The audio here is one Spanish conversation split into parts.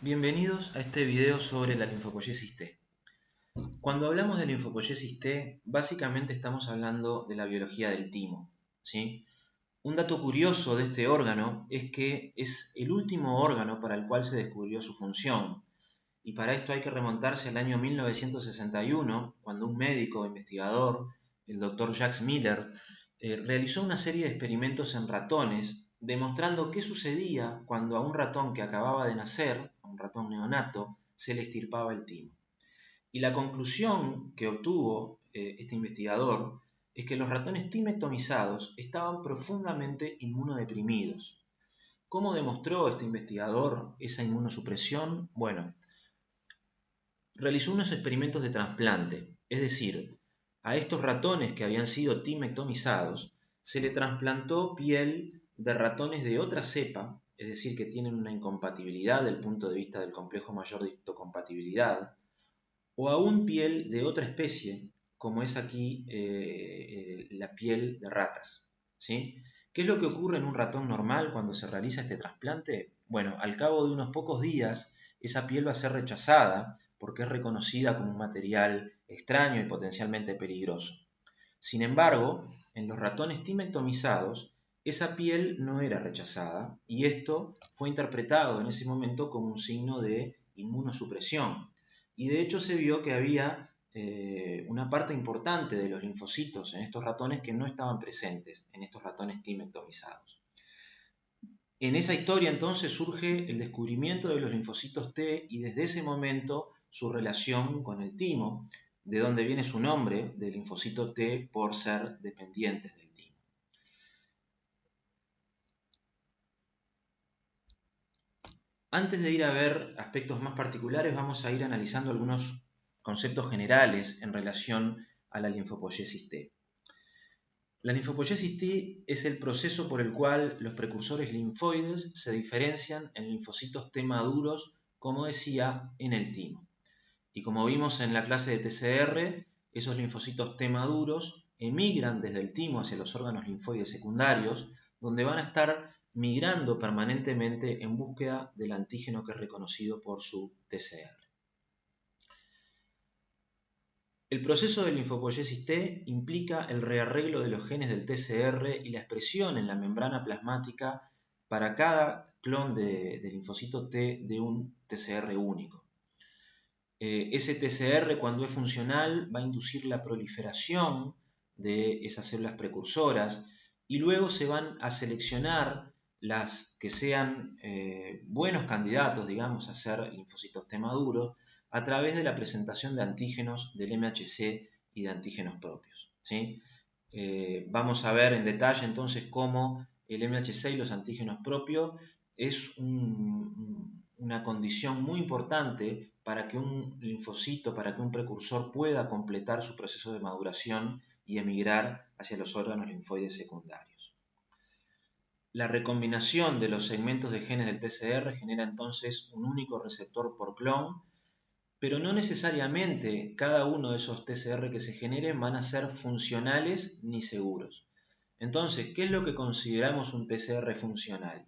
Bienvenidos a este video sobre la linfopoiesis T. Cuando hablamos de linfopoiesis T, básicamente estamos hablando de la biología del timo, ¿sí? Un dato curioso de este órgano es que es el último órgano para el cual se descubrió su función. Y para esto hay que remontarse al año 1961, cuando un médico investigador, el Dr. Jacques Miller, realizó una serie de experimentos en ratones, demostrando qué sucedía cuando a un ratón que acababa de nacer, a un ratón neonato, se le extirpaba el timo. Y la conclusión que obtuvo este investigador es que los ratones timectomizados estaban profundamente inmunodeprimidos. ¿Cómo demostró este investigador esa inmunosupresión? Bueno, realizó unos experimentos de trasplante, es decir, a estos ratones que habían sido timectomizados se le trasplantó piel de ratones de otra cepa, es decir, que tienen una incompatibilidad desde el punto de vista del complejo mayor de histocompatibilidad, o aún piel de otra especie, como es aquí la piel de ratas, ¿sí? ¿Qué es lo que ocurre en un ratón normal cuando se realiza este trasplante? Bueno, al cabo de unos pocos días, esa piel va a ser rechazada porque es reconocida como un material extraño y potencialmente peligroso. Sin embargo, en los ratones timectomizados, esa piel no era rechazada y esto fue interpretado en ese momento como un signo de inmunosupresión. Y de hecho se vio que había una parte importante de los linfocitos en estos ratones que no estaban presentes en estos ratones timectomizados. En esa historia entonces surge el descubrimiento de los linfocitos T y desde ese momento su relación con el timo, de donde viene su nombre de linfocito T por ser dependientes del timo. Antes de ir a ver aspectos más particulares, vamos a ir analizando algunos conceptos generales en relación a la linfopoiesis T. La linfopoiesis T es el proceso por el cual los precursores linfoides se diferencian en linfocitos T maduros, como decía, en el timo. Y como vimos en la clase de TCR, esos linfocitos T maduros emigran desde el timo hacia los órganos linfoides secundarios, donde van a estar migrando permanentemente en búsqueda del antígeno que es reconocido por su TCR. El proceso de linfopoiesis T implica el rearreglo de los genes del TCR y la expresión en la membrana plasmática para cada clon de linfocito T de un TCR único. Ese TCR, cuando es funcional, va a inducir la proliferación de esas células precursoras y luego se van a seleccionar las que sean buenos candidatos, digamos, a ser linfocitos T maduros a través de la presentación de antígenos del MHC y de antígenos propios, ¿sí? Vamos a ver en detalle entonces cómo el MHC y los antígenos propios es una condición muy importante para que un linfocito, para que un precursor pueda completar su proceso de maduración y emigrar hacia los órganos linfoides secundarios. La recombinación de los segmentos de genes del TCR genera entonces un único receptor por clon, pero no necesariamente cada uno de esos TCR que se generen van a ser funcionales ni seguros. Entonces, ¿qué es lo que consideramos un TCR funcional?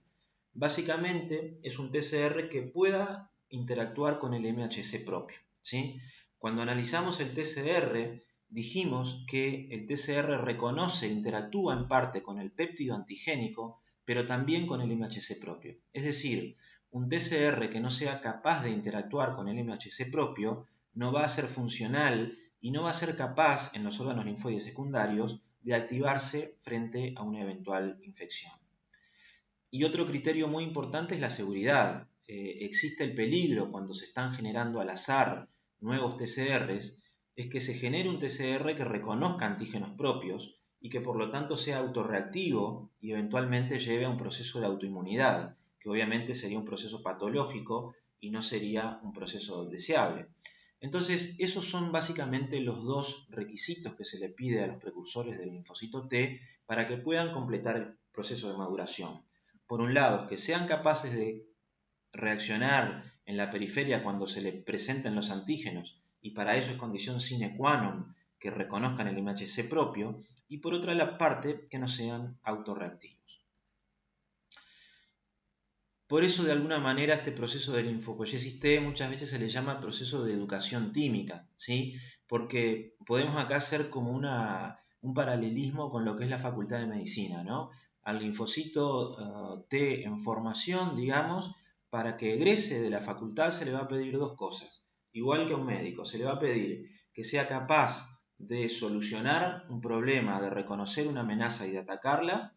Básicamente es un TCR que pueda interactuar con el MHC propio, ¿sí? Cuando analizamos el TCR, dijimos que el TCR reconoce e interactúa en parte con el péptido antigénico, pero también con el MHC propio. Es decir, un TCR que no sea capaz de interactuar con el MHC propio no va a ser funcional y no va a ser capaz en los órganos linfoides secundarios de activarse frente a una eventual infección. Y otro criterio muy importante es la seguridad. Existe el peligro cuando se están generando al azar nuevos TCRs, es que se genere un TCR que reconozca antígenos propios y que por lo tanto sea autorreactivo y eventualmente lleve a un proceso de autoinmunidad, que obviamente sería un proceso patológico y no sería un proceso deseable. Entonces, esos son básicamente los dos requisitos que se le pide a los precursores del linfocito T para que puedan completar el proceso de maduración. Por un lado, que sean capaces de reaccionar en la periferia cuando se les presenten los antígenos, y para eso es condición sine qua non que reconozcan el MHC propio, y por otra parte, que no sean autorreactivos. Por eso, de alguna manera, este proceso del linfopoiesis T muchas veces se le llama proceso de educación tímica, ¿sí? Porque podemos acá hacer como un paralelismo con lo que es la Facultad de Medicina, ¿no? Al linfocito T en formación, digamos, para que egrese de la facultad se le va a pedir dos cosas. Igual que a un médico, se le va a pedir que sea capaz de solucionar un problema, de reconocer una amenaza y de atacarla,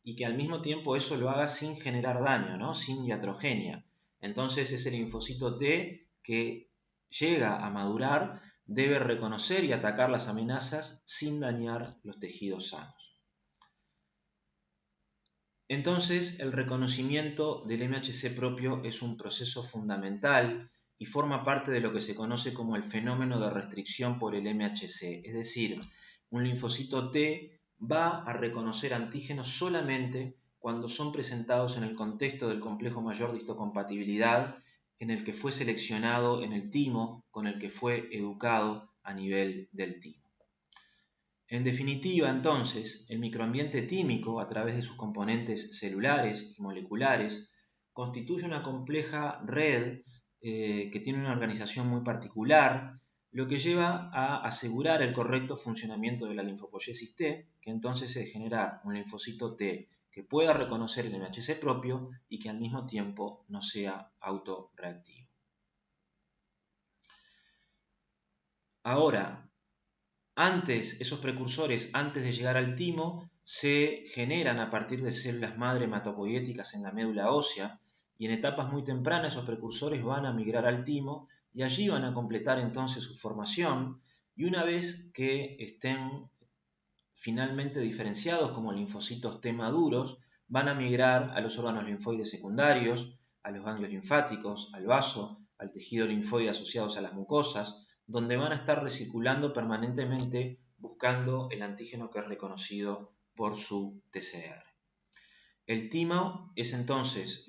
y que al mismo tiempo eso lo haga sin generar daño, ¿no? Sin iatrogenia. Entonces ese linfocito T que llega a madurar debe reconocer y atacar las amenazas sin dañar los tejidos sanos. Entonces el reconocimiento del MHC propio es un proceso fundamental y forma parte de lo que se conoce como el fenómeno de restricción por el MHC, es decir, un linfocito T va a reconocer antígenos solamente cuando son presentados en el contexto del complejo mayor de histocompatibilidad en el que fue seleccionado en el timo, con el que fue educado a nivel del timo. En definitiva, entonces, el microambiente tímico, a través de sus componentes celulares y moleculares, constituye una compleja red que tiene una organización muy particular, lo que lleva a asegurar el correcto funcionamiento de la linfopoiesis T, que entonces es generar un linfocito T que pueda reconocer el MHC propio y que al mismo tiempo no sea autorreactivo. Ahora, esos precursores, antes de llegar al timo, se generan a partir de células madre hematopoieticas en la médula ósea, y en etapas muy tempranas esos precursores van a migrar al timo y allí van a completar entonces su formación, y una vez que estén finalmente diferenciados como linfocitos T maduros, van a migrar a los órganos linfoides secundarios, a los ganglios linfáticos, al vaso, al tejido linfoide asociados a las mucosas, donde van a estar recirculando permanentemente buscando el antígeno que es reconocido por su TCR. El timo es entonces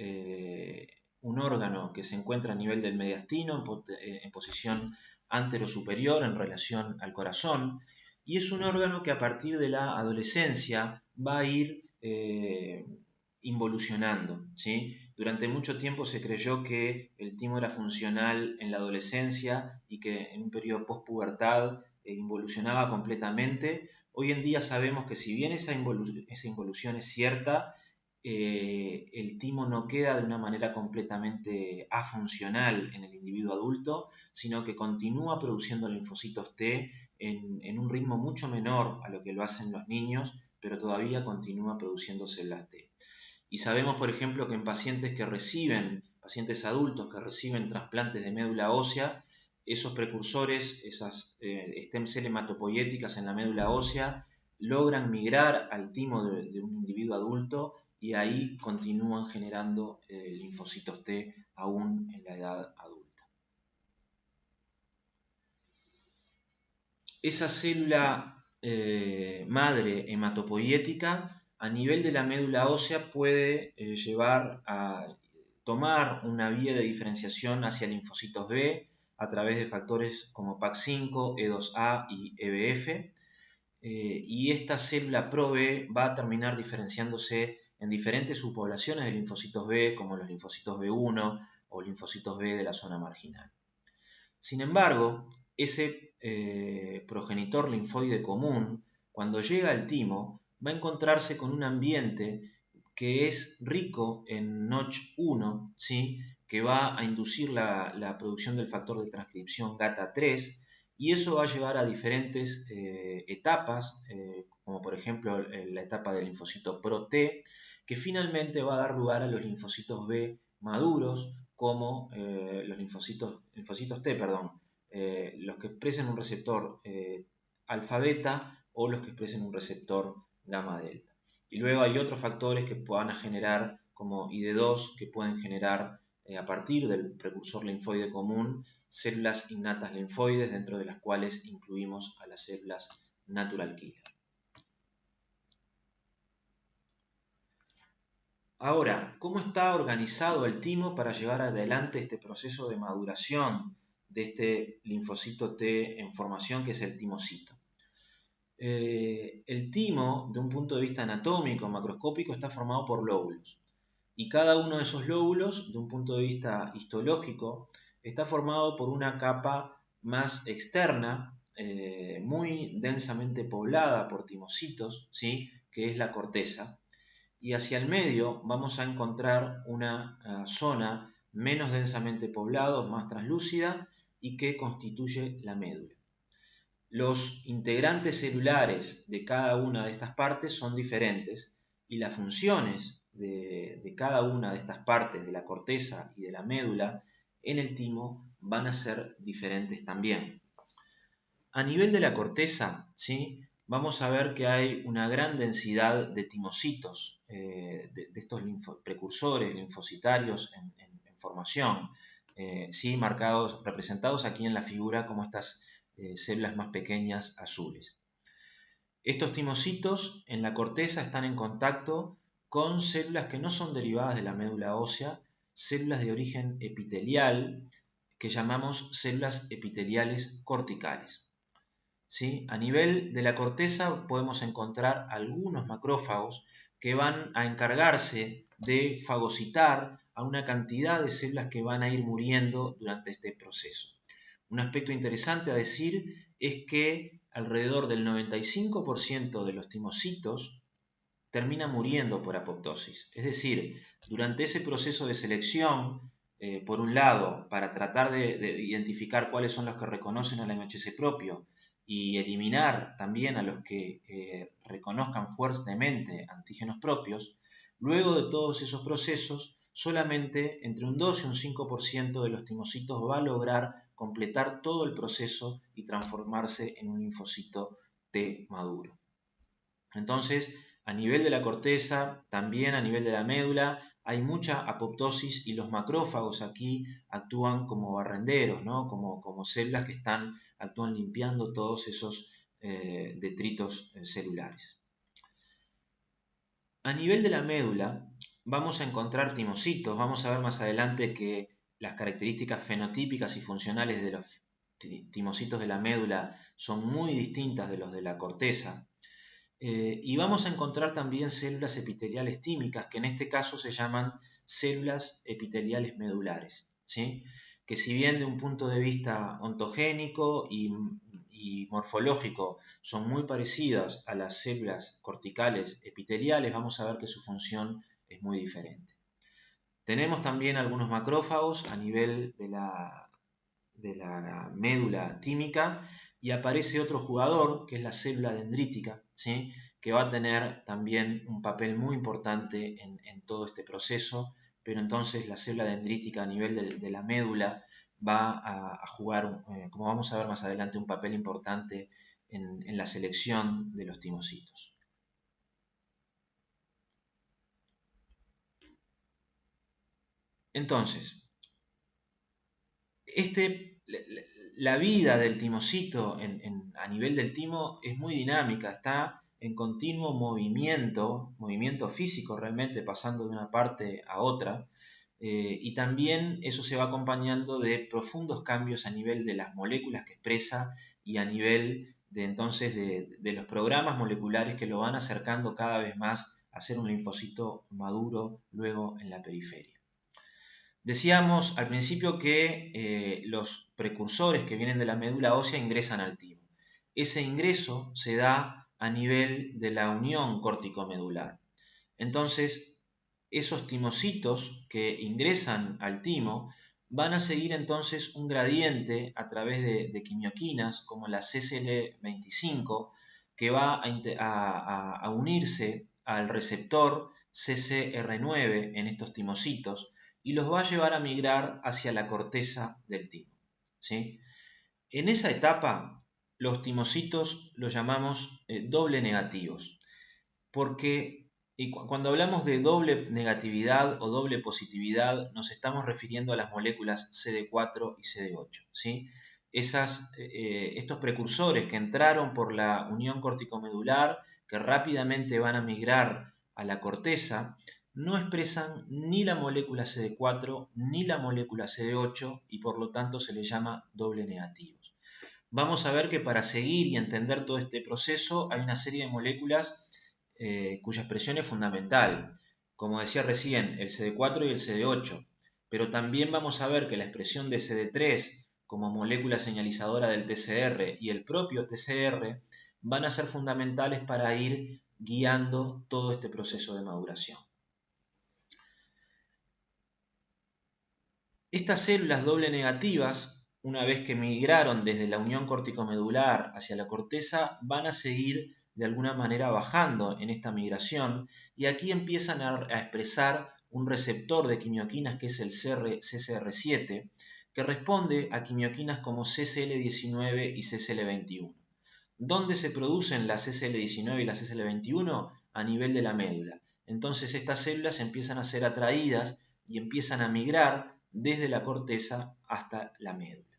un órgano que se encuentra a nivel del mediastino en posición antero-superior en relación al corazón, y es un órgano que a partir de la adolescencia va a ir involucionando, ¿sí? Durante mucho tiempo se creyó que el timo era funcional en la adolescencia y que en un periodo postpubertad involucionaba completamente. Hoy en día sabemos que si bien esa involución es cierta, el timo no queda de una manera completamente afuncional en el individuo adulto, sino que continúa produciendo linfocitos T en un ritmo mucho menor a lo que lo hacen los niños, pero todavía continúa produciendo células T. Y sabemos, por ejemplo, que en pacientes pacientes adultos que reciben trasplantes de médula ósea, esos precursores, esas stem cells hematopoiéticas en la médula ósea, logran migrar al timo de un individuo adulto y ahí continúan generando linfocitos T aún en la edad adulta. Esa célula madre hematopoiética a nivel de la médula ósea puede llevar a tomar una vía de diferenciación hacia linfocitos B a través de factores como PAC5, E2A y EBF, y esta célula ProB va a terminar diferenciándose en diferentes subpoblaciones de linfocitos B, como los linfocitos B1 o linfocitos B de la zona marginal. Sin embargo, ese progenitor linfoide común, cuando llega al timo, va a encontrarse con un ambiente que es rico en Notch1, ¿sí? Que va a inducir la producción del factor de transcripción GATA3, y eso va a llevar a diferentes etapas, como por ejemplo la etapa del linfocito Pro-T, que finalmente va a dar lugar a los linfocitos B maduros, como los linfocitos T, los que expresen un receptor alfa-beta o los que expresen un receptor gamma-delta. Y luego hay otros factores que van a generar, como ID2, que pueden generar a partir del precursor linfoide común células innatas linfoides, dentro de las cuales incluimos a las células natural killer. Ahora, ¿cómo está organizado el timo para llevar adelante este proceso de maduración de este linfocito T en formación, que es el timocito? El timo, de un punto de vista anatómico, macroscópico, está formado por lóbulos. y cada uno de esos lóbulos, de un punto de vista histológico, está formado por una capa más externa, muy densamente poblada por timocitos, ¿sí? Que es la corteza, y hacia el medio vamos a encontrar una zona menos densamente poblada, más translúcida, y que constituye la médula. Los integrantes celulares de cada una de estas partes son diferentes y las funciones de cada una de estas partes de la corteza y de la médula en el timo van a ser diferentes también. A nivel de la corteza, ¿sí? Vamos a ver que hay una gran densidad de timocitos, de estos precursores linfocitarios en formación, ¿sí? Marcados, representados aquí en la figura como estas células más pequeñas azules. Estos timocitos en la corteza están en contacto con células que no son derivadas de la médula ósea, células de origen epitelial que llamamos células epiteliales corticales. ¿Sí? A nivel de la corteza podemos encontrar algunos macrófagos que van a encargarse de fagocitar a una cantidad de células que van a ir muriendo durante este proceso. Un aspecto interesante a decir es que alrededor del 95% de los timocitos termina muriendo por apoptosis. Es decir, durante ese proceso de selección, por un lado, para tratar de identificar cuáles son los que reconocen al MHC propio y eliminar también a los que reconozcan fuertemente antígenos propios, luego de todos esos procesos, solamente entre un 2 y un 5% de los timocitos va a lograr completar todo el proceso y transformarse en un linfocito T maduro. Entonces, a nivel de la corteza, también a nivel de la médula, hay mucha apoptosis y los macrófagos aquí actúan como barrenderos, ¿no? como células que actúan limpiando todos esos detritos celulares. A nivel de la médula vamos a encontrar timocitos, vamos a ver más adelante que las características fenotípicas y funcionales de los timocitos de la médula son muy distintas de los de la corteza. Y vamos a encontrar también células epiteliales tímicas, que en este caso se llaman células epiteliales medulares, ¿sí? Que si bien de un punto de vista ontogénico y morfológico son muy parecidas a las células corticales epiteliales, vamos a ver que su función es muy diferente. Tenemos también algunos macrófagos a nivel de la médula tímica y aparece otro jugador que es la célula dendrítica, ¿sí? Que va a tener también un papel muy importante en todo este proceso, pero entonces la célula dendrítica a nivel de la médula va a jugar, como vamos a ver más adelante, un papel importante en la selección de los timocitos. Entonces, la vida del timocito a nivel del timo es muy dinámica, está en continuo movimiento físico realmente, pasando de una parte a otra, y también eso se va acompañando de profundos cambios a nivel de las moléculas que expresa y a nivel de entonces de los programas moleculares que lo van acercando cada vez más a ser un linfocito maduro luego en la periferia. Decíamos al principio que los precursores que vienen de la médula ósea ingresan al timo. Ese ingreso se da a nivel de la unión córtico-medular. Entonces, esos timocitos que ingresan al timo van a seguir entonces un gradiente a través de quimioquinas como la CCL25 que va a unirse al receptor CCR9 en estos timocitos y los va a llevar a migrar hacia la corteza del timo, ¿sí? En esa etapa, los timocitos los llamamos doble negativos, porque cuando hablamos de doble negatividad o doble positividad, nos estamos refiriendo a las moléculas CD4 y CD8, ¿sí? Estos precursores que entraron por la unión córtico-medular, que rápidamente van a migrar a la corteza, no expresan ni la molécula CD4 ni la molécula CD8 y por lo tanto se les llama doble negativos. Vamos a ver que para seguir y entender todo este proceso hay una serie de moléculas cuya expresión es fundamental. como decía recién, el CD4 y el CD8, pero también vamos a ver que la expresión de CD3 como molécula señalizadora del TCR y el propio TCR van a ser fundamentales para ir guiando todo este proceso de maduración. Estas células doble negativas, una vez que migraron desde la unión corticomedular hacia la corteza, van a seguir de alguna manera bajando en esta migración y aquí empiezan a expresar un receptor de quimioquinas que es el CCR7, que responde a quimioquinas como CCL19 y CCL21. ¿Dónde se producen la CCL19 y la CCL21? A nivel de la médula. Entonces estas células empiezan a ser atraídas y empiezan a migrar desde la corteza hasta la médula.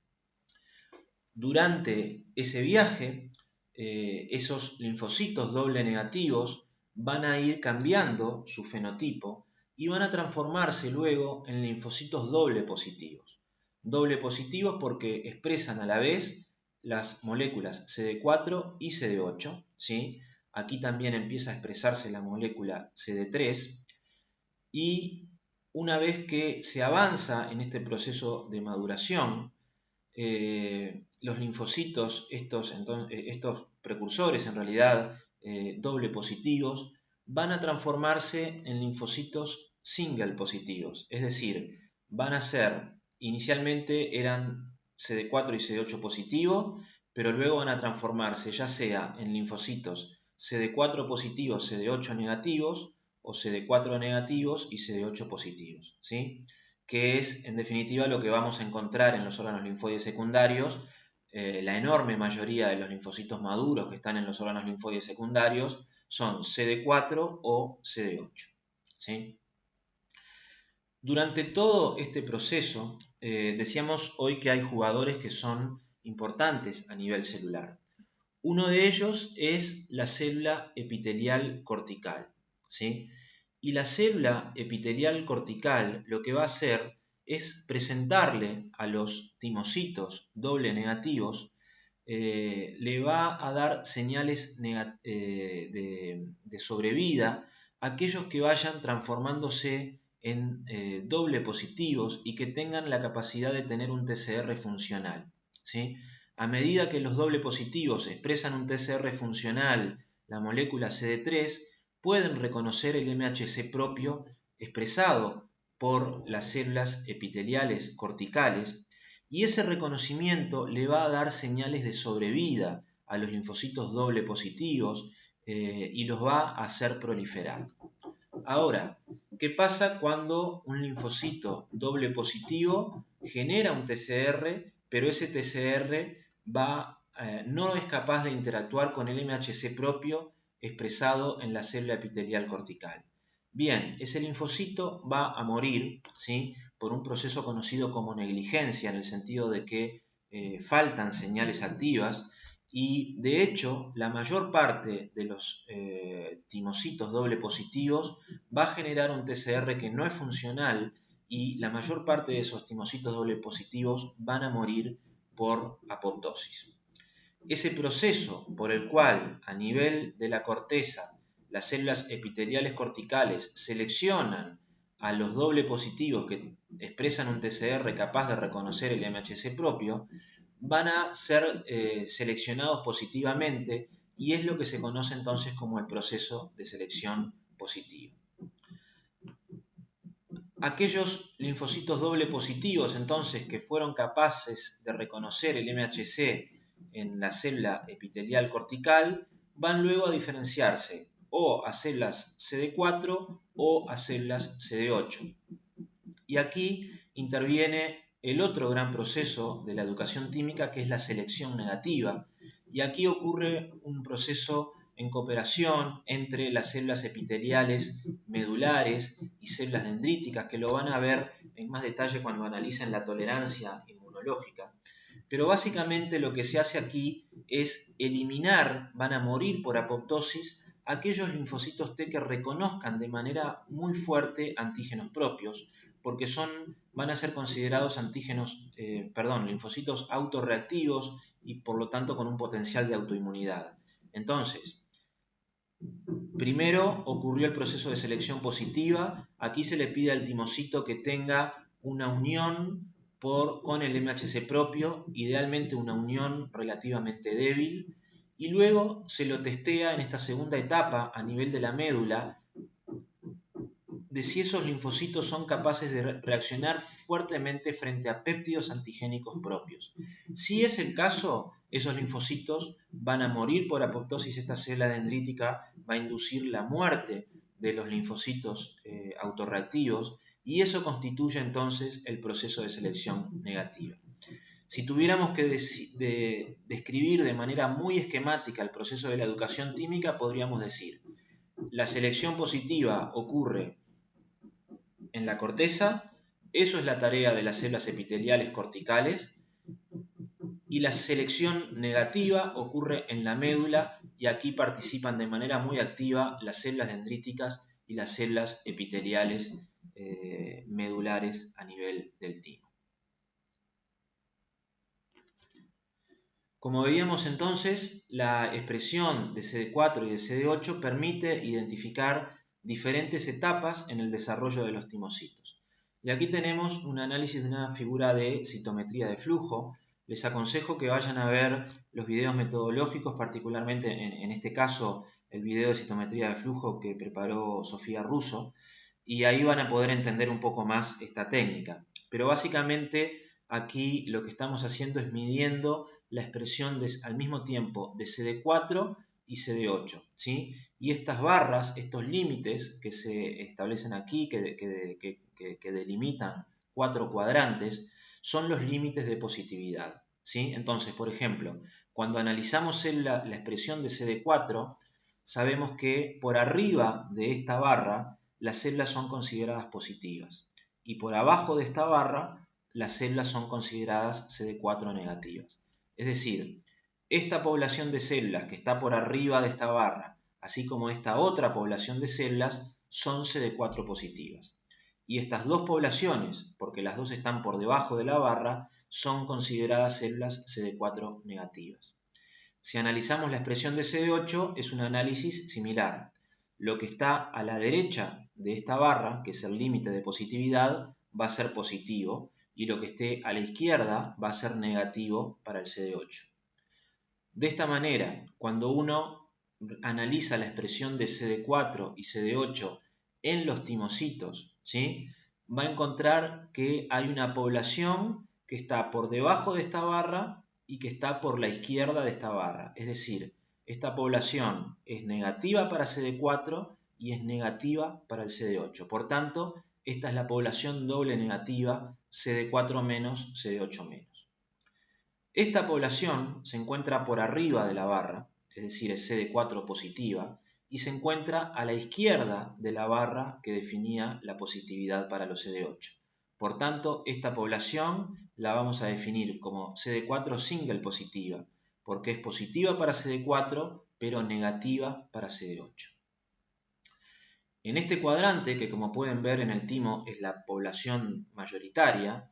Durante ese viaje, esos linfocitos doble negativos van a ir cambiando su fenotipo y van a transformarse luego en linfocitos doble positivos. Doble positivos porque expresan a la vez las moléculas CD4 y CD8, ¿sí? Aquí también empieza a expresarse la molécula CD3 y una vez que se avanza en este proceso de maduración, los linfocitos, estos precursores en realidad doble positivos, van a transformarse en linfocitos single positivos, es decir, van a ser, inicialmente eran CD4 y CD8 positivo, pero luego van a transformarse ya sea en linfocitos CD4 positivos, CD8 negativos, o CD4 negativos y CD8 positivos, ¿sí? Que es en definitiva lo que vamos a encontrar en los órganos linfoides secundarios. La enorme mayoría de los linfocitos maduros que están en los órganos linfoides secundarios son CD4 o CD8, ¿sí? Durante todo este proceso, decíamos hoy que hay jugadores que son importantes a nivel celular. Uno de ellos es la célula epitelial cortical, ¿sí? Y la célula epitelial cortical lo que va a hacer es presentarle a los timocitos doble negativos, le va a dar señales de sobrevida a aquellos que vayan transformándose en doble positivos y que tengan la capacidad de tener un TCR funcional, ¿sí? A medida que los doble positivos expresan un TCR funcional, la molécula CD3, pueden reconocer el MHC propio expresado por las células epiteliales corticales y ese reconocimiento le va a dar señales de sobrevida a los linfocitos doble positivos y los va a hacer proliferar. Ahora, ¿qué pasa cuando un linfocito doble positivo genera un TCR, pero ese TCR no es capaz de interactuar con el MHC propio expresado en la célula epitelial cortical? Bien, ese linfocito va a morir, ¿sí? Por un proceso conocido como negligencia, en el sentido de que faltan señales activas y de hecho la mayor parte de los timocitos doble positivos va a generar un TCR que no es funcional y la mayor parte de esos timocitos doble positivos van a morir por apoptosis. Ese proceso por el cual a nivel de la corteza las células epiteliales corticales seleccionan a los doble positivos que expresan un TCR capaz de reconocer el MHC propio, van a ser seleccionados positivamente y es lo que se conoce entonces como el proceso de selección positiva. Aquellos linfocitos doble positivos entonces que fueron capaces de reconocer el MHC en la célula epitelial cortical van luego a diferenciarse o a células CD4 o a células CD8. Y aquí interviene el otro gran proceso de la educación tímica que es la selección negativa. Y aquí ocurre un proceso en cooperación entre las células epiteliales medulares y células dendríticas, que lo van a ver en más detalle cuando analicen la tolerancia inmunológica. Pero básicamente lo que se hace aquí es eliminar, van a morir por apoptosis, aquellos linfocitos T que reconozcan de manera muy fuerte antígenos propios, porque van a ser considerados linfocitos autorreactivos y por lo tanto con un potencial de autoinmunidad. Entonces, Primero ocurrió el proceso de selección positiva. Aquí se le pide al timocito que tenga una unión con el MHC propio, idealmente una unión relativamente débil, y luego se lo testea en esta segunda etapa a nivel de la médula de si esos linfocitos son capaces de reaccionar fuertemente frente a péptidos antigénicos propios. Si es el caso, esos linfocitos van a morir por apoptosis. Esta célula dendrítica va a inducir la muerte de los linfocitos autorreactivos, y eso constituye entonces el proceso de selección negativa. Si tuviéramos que describir de manera muy esquemática el proceso de la educación tímica, podríamos decir: la selección positiva ocurre en la corteza, eso es la tarea de las células epiteliales corticales, y la selección negativa ocurre en la médula, y aquí participan de manera muy activa las células dendríticas y las células epiteliales medulares a nivel del timo. Como veíamos entonces, la expresión de CD4 y de CD8 permite identificar diferentes etapas en el desarrollo de los timocitos. Y aquí tenemos un análisis de una figura de citometría de flujo. Les aconsejo que vayan a ver los videos metodológicos, particularmente en este caso el video de citometría de flujo que preparó Sofía Russo, y ahí van a poder entender un poco más esta técnica. Pero básicamente aquí lo que estamos haciendo es midiendo la expresión al mismo tiempo de CD4 y CD8, ¿sí? Y estas barras, estos límites que se establecen aquí, que delimitan 4 cuadrantes, son los límites de positividad, ¿sí? Entonces, por ejemplo, cuando analizamos la expresión de CD4, sabemos que por arriba de esta barra las células son consideradas positivas, y por abajo de esta barra las células son consideradas CD4 negativas. Es decir, esta población de células que está por arriba de esta barra, así como esta otra población de células, son CD4 positivas. Y estas dos poblaciones, porque las dos están por debajo de la barra, son consideradas células CD4 negativas. Si analizamos la expresión de CD8, es un análisis similar. Lo que está a la derecha de esta barra, que es el límite de positividad, va a ser positivo, y lo que esté a la izquierda va a ser negativo para el CD8. De esta manera, cuando uno analiza la expresión de CD4 y CD8 en los timocitos, ¿sí?, va a encontrar que hay una población que está por debajo de esta barra y que está por la izquierda de esta barra. Es decir, esta población es negativa para CD4 y es negativa para el CD8. Por tanto, esta es la población doble negativa, CD4 menos, CD8 menos. Esta población se encuentra por arriba de la barra, es decir, es CD4 positiva, y se encuentra a la izquierda de la barra que definía la positividad para los CD8. Por tanto, esta población la vamos a definir como CD4 single positiva, porque es positiva para CD4, pero negativa para CD8. En este cuadrante, que como pueden ver en el timo es la población mayoritaria,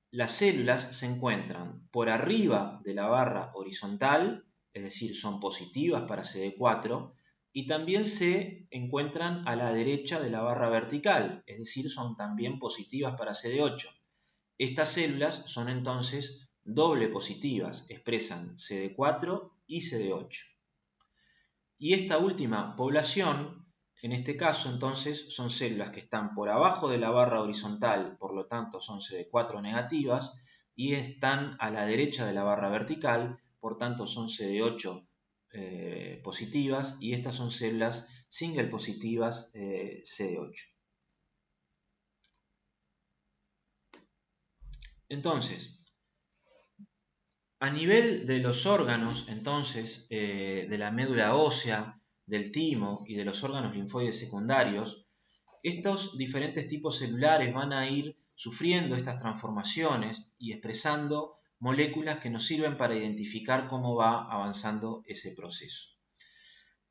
las células se encuentran por arriba de la barra horizontal, es decir, son positivas para CD4, y también se encuentran a la derecha de la barra vertical, es decir, son también positivas para CD8. Estas células son entonces doble positivas, expresan CD4 y CD8. Y esta última población, en este caso entonces, son células que están por abajo de la barra horizontal, por lo tanto son CD4 negativas, y están a la derecha de la barra vertical, por tanto son CD8 positivas, y estas son células single positivas CD8. Entonces, a nivel de los órganos, entonces, de la médula ósea, del timo y de los órganos linfoides secundarios, estos diferentes tipos celulares van a ir sufriendo estas transformaciones y expresando moléculas que nos sirven para identificar cómo va avanzando ese proceso.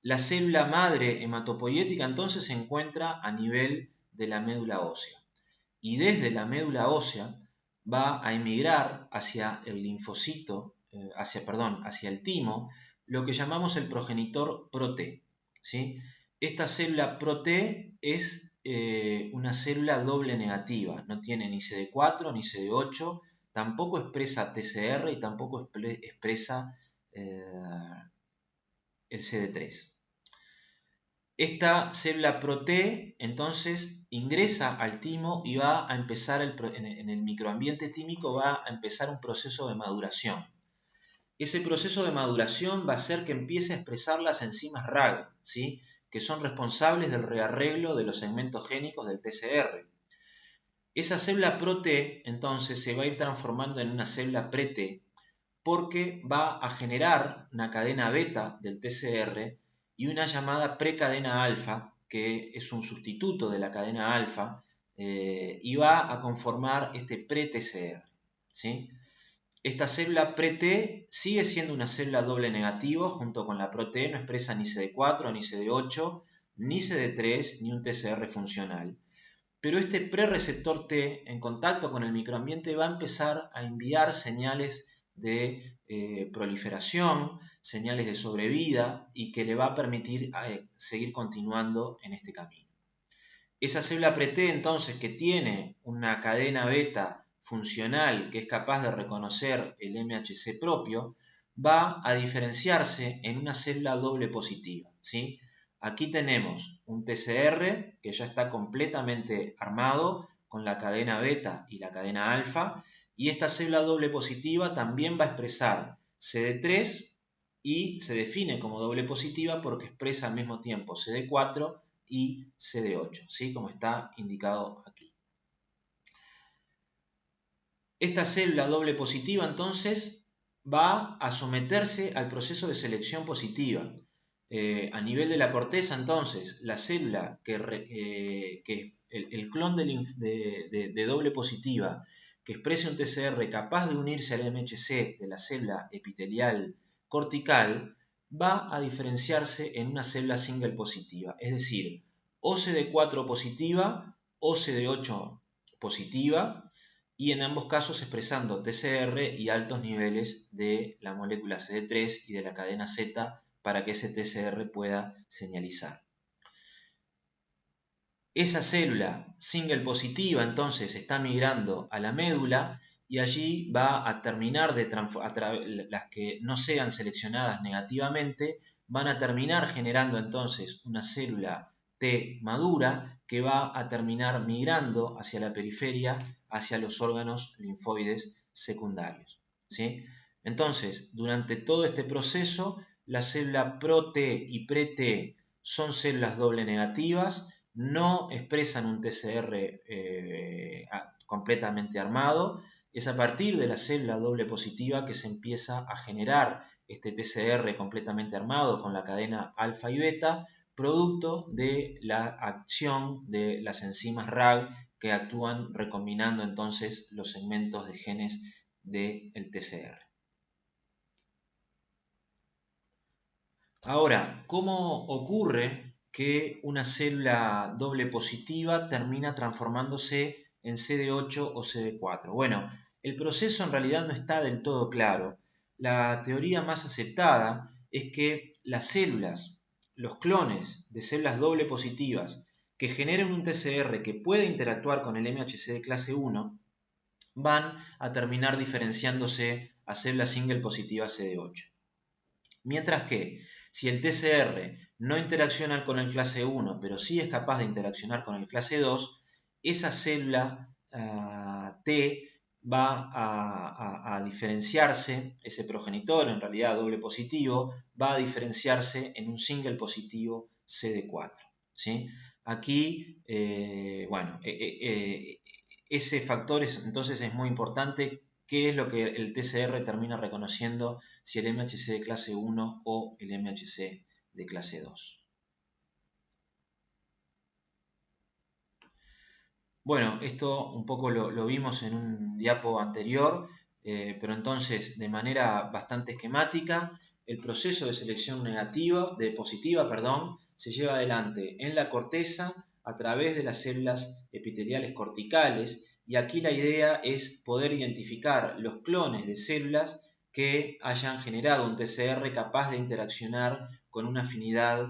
La célula madre hematopoyética entonces se encuentra a nivel de la médula ósea, y desde la médula ósea va a emigrar hacia el linfocito, hacia el timo, lo que llamamos el progenitor ProT, ¿sí? Esta célula ProT es una célula doble negativa, no tiene ni CD4 ni CD8, tampoco expresa TCR y tampoco expresa el CD3. Esta célula ProT entonces ingresa al timo y va a empezar en el microambiente tímico va a empezar un proceso de maduración. Ese proceso de maduración va a hacer que empiece a expresar las enzimas RAG, ¿sí? Que son responsables del rearreglo de los segmentos génicos del TCR. Esa célula ProT entonces se va a ir transformando en una célula PreT porque va a generar una cadena beta del TCR y una llamada precadena alfa, que es un sustituto de la cadena alfa, y va a conformar este pre-TCR, ¿sí? Esta célula pre-T sigue siendo una célula doble negativo, junto con la ProT no expresa ni CD4, ni CD8, ni CD3, ni un TCR funcional. Pero este prereceptor T, en contacto con el microambiente, va a empezar a enviar señales de proliferación, señales de sobrevida y que le va a permitir seguir continuando en este camino. Esa célula pre-T entonces que tiene una cadena beta funcional que es capaz de reconocer el MHC propio, va a diferenciarse en una célula doble positiva, ¿sí? Aquí tenemos un TCR que ya está completamente armado con la cadena beta y la cadena alfa, y esta célula doble positiva también va a expresar CD3 y se define como doble positiva porque expresa al mismo tiempo CD4 y CD8, ¿sí? Como está indicado aquí. Esta célula doble positiva entonces va a someterse al proceso de selección positiva. A nivel de la corteza entonces, la célula que el clon de doble positiva que exprese un TCR capaz de unirse al MHC de la célula epitelial cortical va a diferenciarse en una célula single positiva, es decir, o CD4 positiva o CD8 positiva, y en ambos casos expresando TCR y altos niveles de la molécula CD3 y de la cadena Z para que ese TCR pueda señalizar. Esa célula single positiva entonces está migrando a la médula y allí va a terminar las que no sean seleccionadas negativamente van a terminar generando entonces una célula T madura que va a terminar migrando hacia la periferia, hacia los órganos linfoides secundarios, ¿sí? Entonces, durante todo este proceso, la célula pro-T y pre-T son células doble negativas, no expresan un TCR completamente armado. Es a partir de la célula doble positiva que se empieza a generar este TCR completamente armado con la cadena alfa y beta, producto de la acción de las enzimas RAG que actúan recombinando entonces los segmentos de genes del TCR. Ahora, ¿cómo ocurre que una célula doble positiva termina transformándose en CD8 o CD4? Bueno, el proceso en realidad no está del todo claro. La teoría más aceptada es que las células, los clones de células doble positivas que generen un TCR que pueda interactuar con el MHC de clase 1 van a terminar diferenciándose a células single positivas CD8. Mientras que si el TCR no interacciona con el clase 1, pero sí es capaz de interaccionar con el clase 2, esa célula T va a diferenciarse, ese progenitor en realidad doble positivo, va a diferenciarse en un single positivo CD4, ¿sí? Aquí, ese factor entonces es muy importante. ¿Qué es lo que el TCR termina reconociendo si el MHC de clase 1 o el MHC de clase 2? Bueno, esto un poco lo vimos en un diapo anterior, pero entonces de manera bastante esquemática, el proceso de selección positiva, se lleva adelante en la corteza a través de las células epiteliales corticales, y aquí la idea es poder identificar los clones de células que hayan generado un TCR capaz de interaccionar con una afinidad